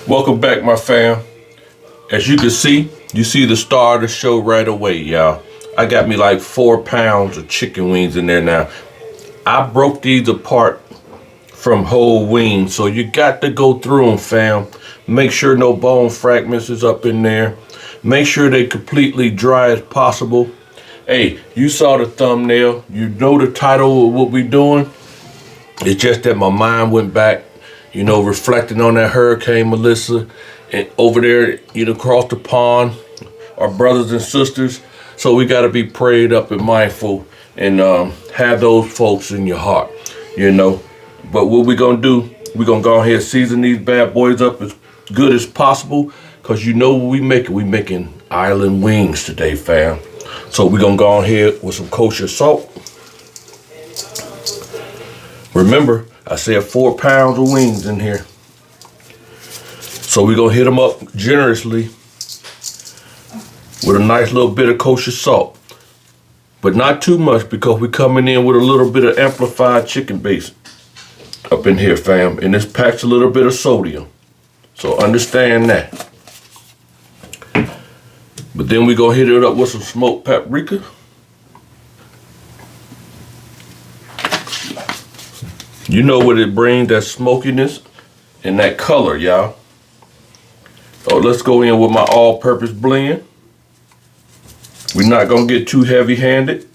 Welcome back, my fam. As you can see, you see the star of the show right away, y'all. I got me like 4 pounds of chicken wings in there now. I broke these apart from whole wings, so you got to go through them, fam. Make sure no bone fragments is up in there. Make sure they completely dry as possible. Hey, you saw the thumbnail. You know the title of what we doing. It's just that my mind went back, you know, reflecting on that Hurricane Melissa and over there, you know, across the pond, our brothers and sisters. So we got to be prayed up and mindful and have those folks in your heart, you know. But what we're going to do, we're going to go ahead and season these bad boys up as good as possible, because you know what we making. We making island wings today, fam. So we're going to go ahead with some kosher salt. Remember, I said 4 pounds of wings in here. So we're going to hit them up generously with a nice little bit of kosher salt. But not too much, because we're coming in with a little bit of amplified chicken base up in here, fam. And this packs a little bit of sodium. So understand that. But then we're going to hit it up with some smoked paprika. You know what it brings, that smokiness and that color, y'all. So let's go in with my all-purpose blend. We're not gonna get too heavy-handed,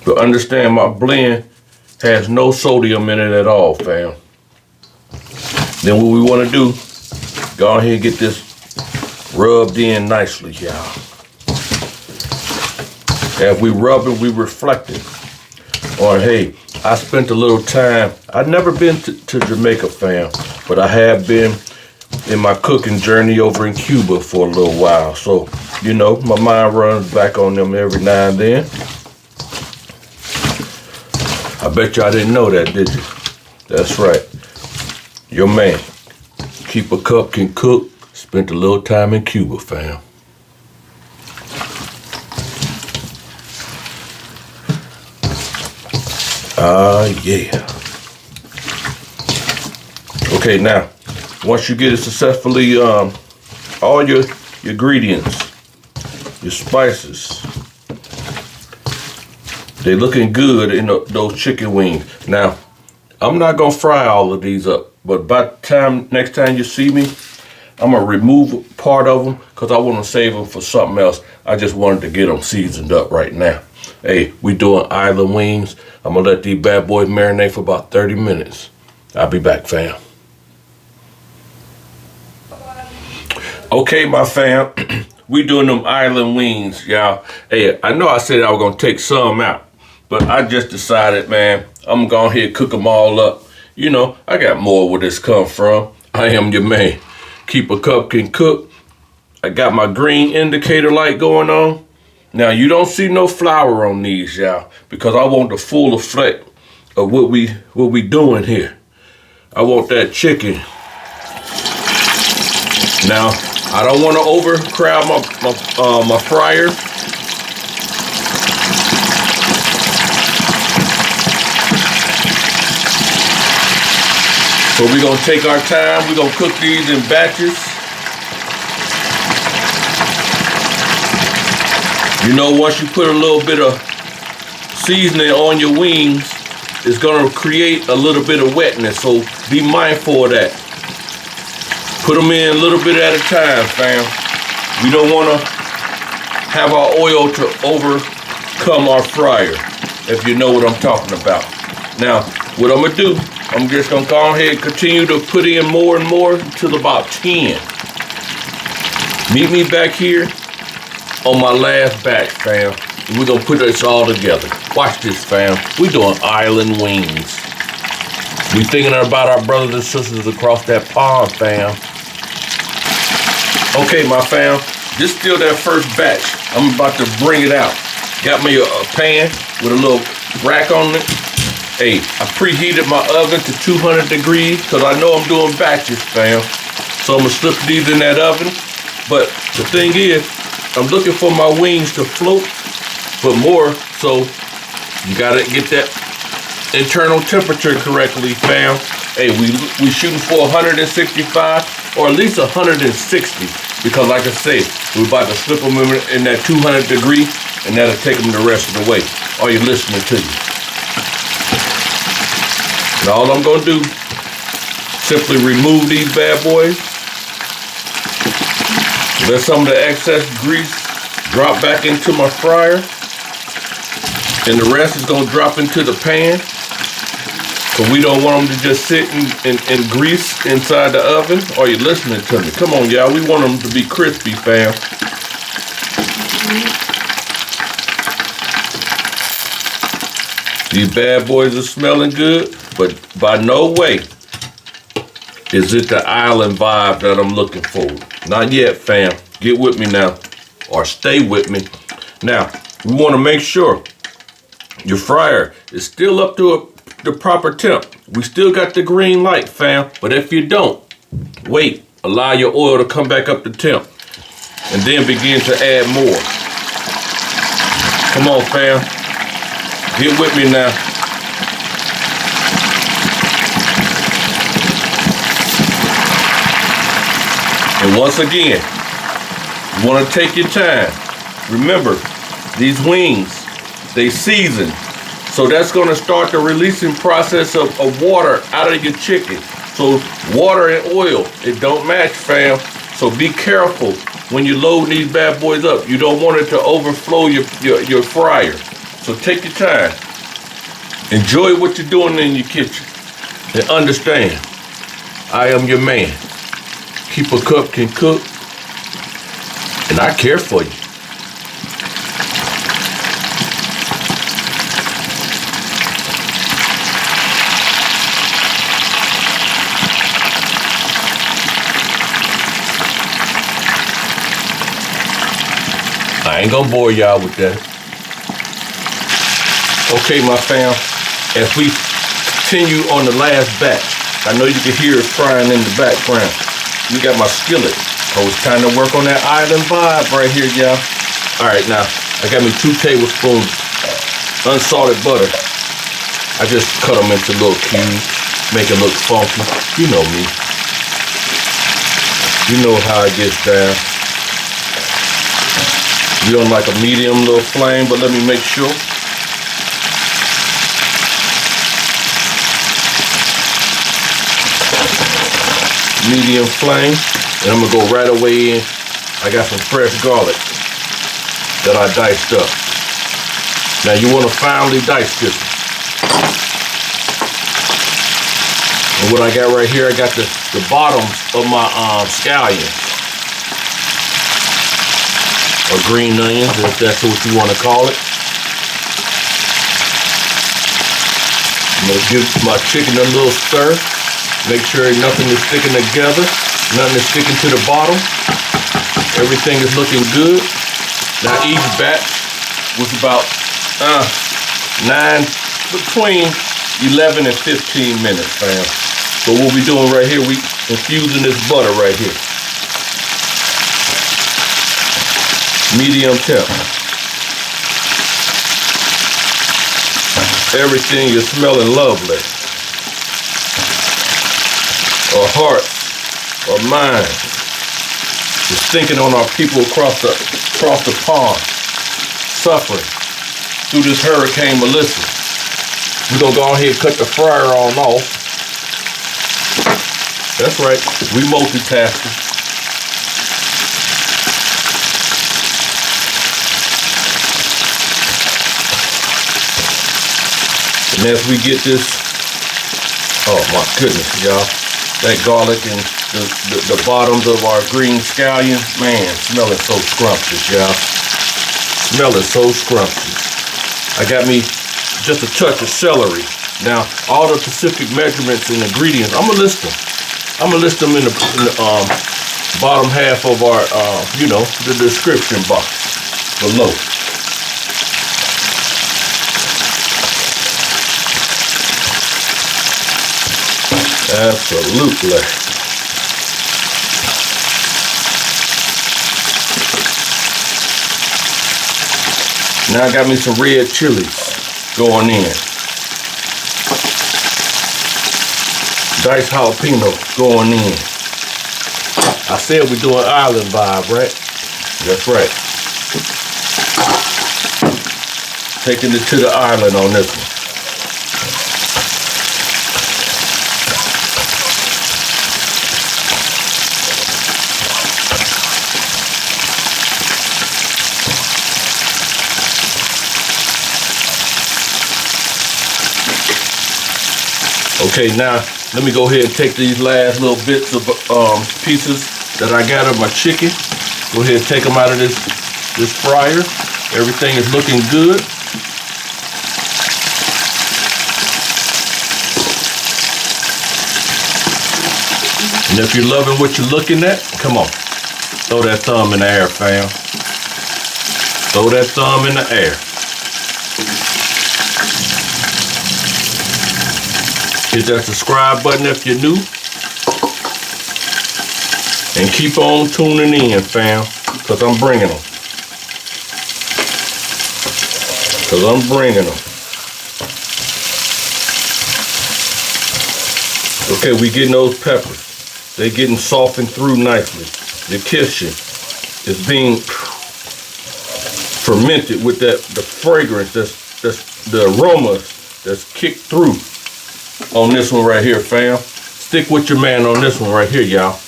but understand my blend has no sodium in it at all, fam. Then what we wanna do, go ahead and get this rubbed in nicely, y'all. As we rub it, we reflecting on, hey, I spent a little time. I've never been to Jamaica, fam, but I have been in my cooking journey over in Cuba for a little while. So, you know, my mind runs back on them every now and then. I bet y'all didn't know that, did you? That's right. Your man, Keep a Cup Can Cook, spent a little time in Cuba, fam. Yeah. Okay, now, once you get it successfully, all your ingredients, your spices, they looking good in those chicken wings. Now, I'm not gonna fry all of these up, but by the time, next time you see me, I'm gonna remove part of them, because I want to save them for something else. I just wanted to get them seasoned up right now. Hey, we doing island wings. I'm gonna let these bad boys marinate for about 30 minutes. I'll be back, fam. Okay, my fam, we doing them island wings, y'all. Hey, I know I said I was gonna take some out, but I just decided, man, I'm gonna go ahead and cook them all up. You know, I got more where this come from. I am your man. Keep a Cup Can Cook. I got my green indicator light going on. Now, you don't see no flour on these, y'all, because I want the full effect of what we doing here. I want that chicken. Now, I don't want to overcrowd my fryer. So we're gonna take our time. We're gonna cook these in batches. You know, once you put a little bit of seasoning on your wings, it's gonna create a little bit of wetness, so be mindful of that. Put them in a little bit at a time, fam. We don't wanna have our oil to overcome our fryer, if you know what I'm talking about. Now, what I'm gonna do, I'm just gonna go ahead and continue to put in more and more until about 10. Meet me back here on my last batch, fam. And we're gonna put this all together. Watch this, fam. We doing island wings. We thinking about our brothers and sisters across that pond, fam. Okay, my fam, this still that first batch. I'm about to bring it out. Got me a pan with a little rack on it. Hey, I preheated my oven to 200 degrees, because I know I'm doing batches, fam. So I'm gonna slip these in that oven. But the thing is, I'm looking for my wings to float, but more so, you gotta get that internal temperature correctly, fam. Hey, we shooting for 165 or at least 160 because, like I say, we're about to slip them in that 200 degree, and that'll take them the rest of the way. Are you listening to you? And all I'm gonna do, simply remove these bad boys. Let some of the excess grease drop back into my fryer, and the rest is gonna drop into the pan. So we don't want them to just sit in grease inside the oven. Are you listening to me? Come on, y'all. We want them to be crispy, fam. These bad boys are smelling good, but by no way is it the island vibe that I'm looking for. Not yet, fam. Get with me now, or stay with me. Now, we want to make sure your fryer is still up to the proper temp. We still got the green light, fam. But if you don't, wait. Allow your oil to come back up to temp, and then begin to add more. Come on, fam. Get with me now. And once again, you want to take your time. Remember, these wings, they season. So that's going to start the releasing process of water out of your chicken. So water and oil, it don't match, fam. So be careful when you load these bad boys up. You don't want it to overflow your fryer. So take your time. Enjoy what you're doing in your kitchen. And understand, I am your man. Keep a Cup can cook. And I care for you. I ain't gonna bore y'all with that. Okay, my fam, as we continue on the last batch, I know you can hear it frying in the background. We got my skillet. Oh, it's time to work on that island vibe right here, y'all. All right, now, I got me 2 tablespoons unsalted butter. I just cut them into little cubes, make it look funky. You know me. You know how it gets down. You don't like a medium little flame, but let me make sure. Medium flame, and I'm gonna go right away in. I got some fresh garlic that I diced up. Now you want to finely dice this. And what I got right here, I got the bottoms of my scallions. Or green onions, if that's what you want to call it. I'm going to give my chicken a little stir. Make sure nothing is sticking together. Nothing is sticking to the bottom. Everything is looking good. Now each batch was about between 11 and 15 minutes, fam. So what we're doing right here, we infusing this butter right here. Medium temp. Everything is smelling lovely. Our hearts, our minds, is thinking on our people across the pond, suffering through this Hurricane Melissa. We're gonna go ahead and cut the fryer on off. That's right, we multitasking. And as we get this, oh my goodness, y'all, that garlic and the bottoms of our green scallions, man, smelling so scrumptious, y'all. Smelling so scrumptious. I got me just a touch of celery. Now, all the specific measurements and ingredients, I'm gonna list them. I'm gonna list them in the bottom half of our, the description box below. Absolutely. Now I got me some red chilies going in. Diced jalapeno going in. I said we're doing island vibe, right? That's right. Taking it to the island on this one. Okay, now let me go ahead and take these last little bits of pieces that I got of my chicken. Go ahead and take them out of this fryer. Everything is looking good. And if you're loving what you're looking at, come on, throw that thumb in the air, fam. Throw that thumb in the air. Hit that subscribe button if you're new. And keep on tuning in, fam, because I'm bringing them. Okay, we getting those peppers. They getting softened through nicely. The kitchen is being fermented with the fragrance, that's the aroma that's kicked through on this one right here, fam. Stick with your man on this one right here, y'all.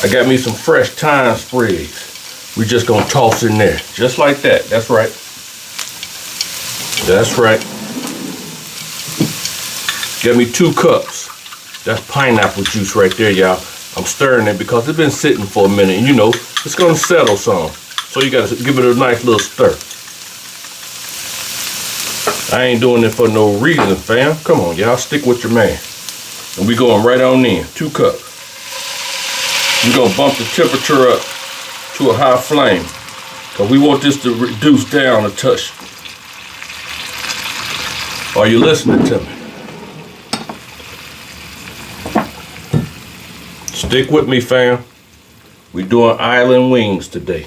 I got me some fresh thyme sprigs. We just gonna toss in there, just like that. That's right. That's right. Got me 2 cups. That's pineapple juice right there, y'all. I'm stirring it because it's been sitting for a minute, and you know, it's gonna settle some. So you gotta give it a nice little stir. I ain't doing it for no reason, fam. Come on, y'all, stick with your man. And we going right on in, 2 cups. We're gonna bump the temperature up to a high flame because we want this to reduce down a touch. Are you listening to me? Stick with me, fam. We're doing island wings today.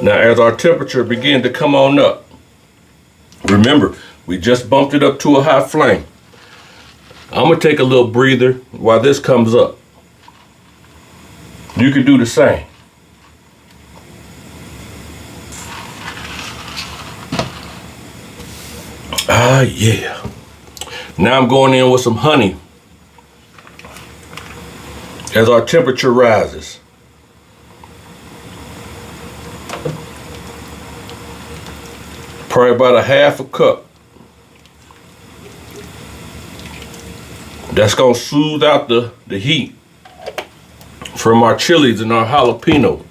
Now, as our temperature begin to come on up, remember, we just bumped it up to a high flame. I'm gonna take a little breather while this comes up. You can do the same. Ah, yeah. Now I'm going in with some honey as our temperature rises. Probably about a half a cup. That's gonna soothe out the heat from our chilies and our jalapeno.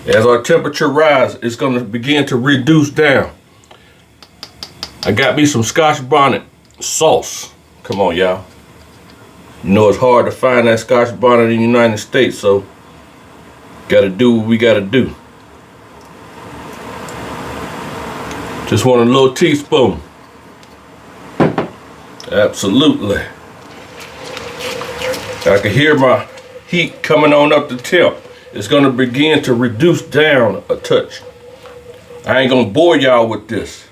As our temperature rises, it's gonna begin to reduce down. I got me some Scotch bonnet sauce. Come on, y'all. You know it's hard to find that Scotch bonnet in the United States, so gotta do what we gotta do. Just want a little teaspoon. Absolutely. I can hear my heat coming on up the temp. It's gonna begin to reduce down a touch. I ain't gonna bore y'all with this.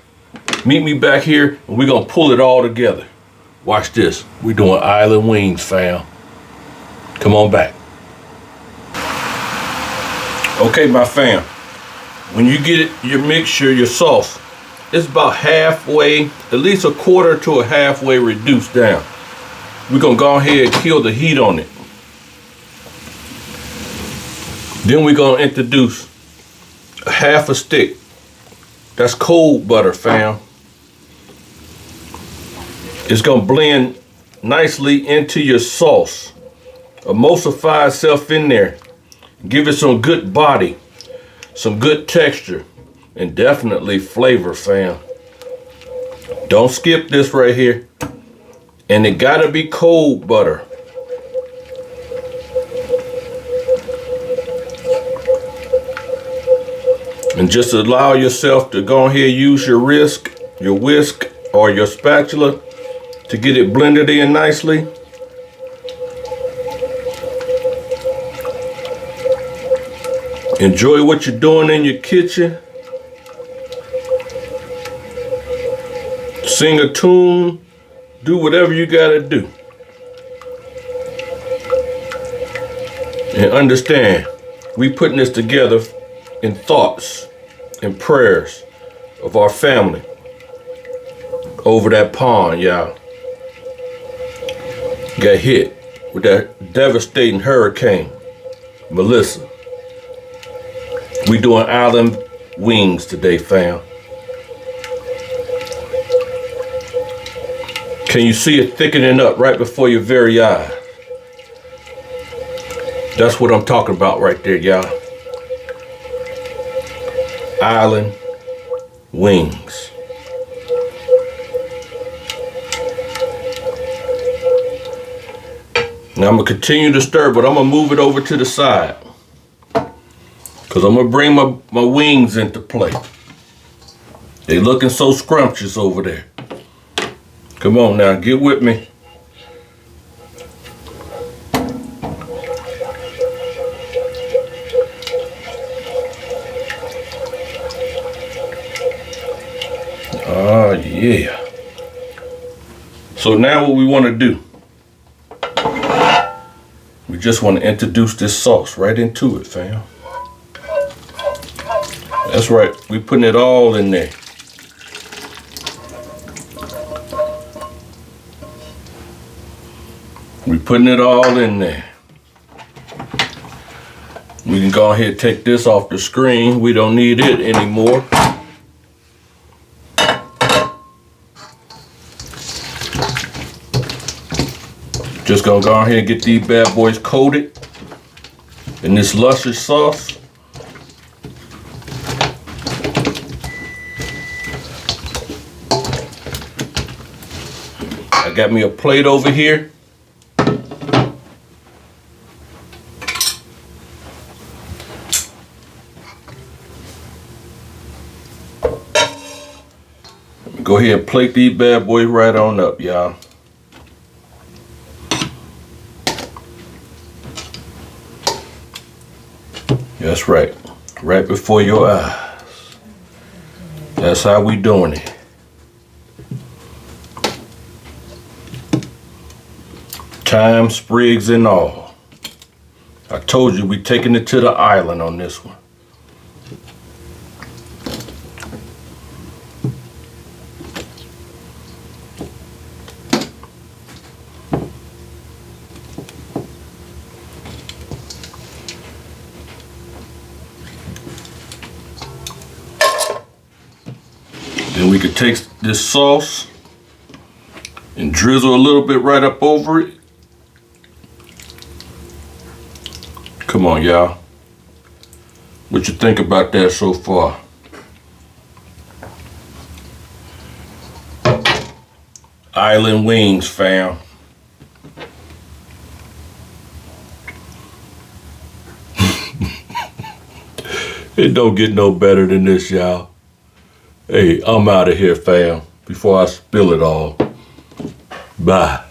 Meet me back here and we're gonna pull it all together. Watch this. We're doing island wings, fam. Come on back. Okay, my fam. When you get it, your mixture, your sauce, it's about halfway, at least a quarter to a halfway reduced down. We're gonna go ahead and kill the heat on it. Then we're gonna introduce a half a stick. That's cold butter, fam. It's gonna blend nicely into your sauce. Emulsify itself in there. Give it some good body, some good texture, and definitely flavor, fam. Don't skip this right here. And it gotta be cold butter. And just allow yourself to go ahead and use your whisk, or your spatula to get it blended in nicely. Enjoy what you're doing in your kitchen. Sing a tune. Do whatever you gotta do. And understand, we putting this together in thoughts and prayers of our family over that pond, y'all. Got hit with that devastating hurricane, Melissa. We doing island wings today, fam. Can you see it thickening up right before your very eyes? That's what I'm talking about right there, y'all. Island wings. Now I'm gonna continue to stir, but I'm gonna move it over to the side. Cause I'm gonna bring my wings into play. They looking so scrumptious over there. Come on now, get with me. Oh yeah. So now what we want to do, we just want to introduce this sauce right into it, fam. That's right, we putting it all in there. We putting it all in there. We can go ahead and take this off the screen. We don't need it anymore. Just gonna go ahead and get these bad boys coated in this luscious sauce. I got me a plate over here. Go ahead and plate these bad boys right on up, y'all. That's right. Right before your eyes. That's how we doing it. Thyme, sprigs, and all. I told you we taking it to the island on this one. Then we could take this sauce and drizzle a little bit right up over it. Come on, y'all. What you think about that so far? Island wings, fam. It don't get no better than this, y'all. Hey, I'm out of here, fam, before I spill it all. Bye.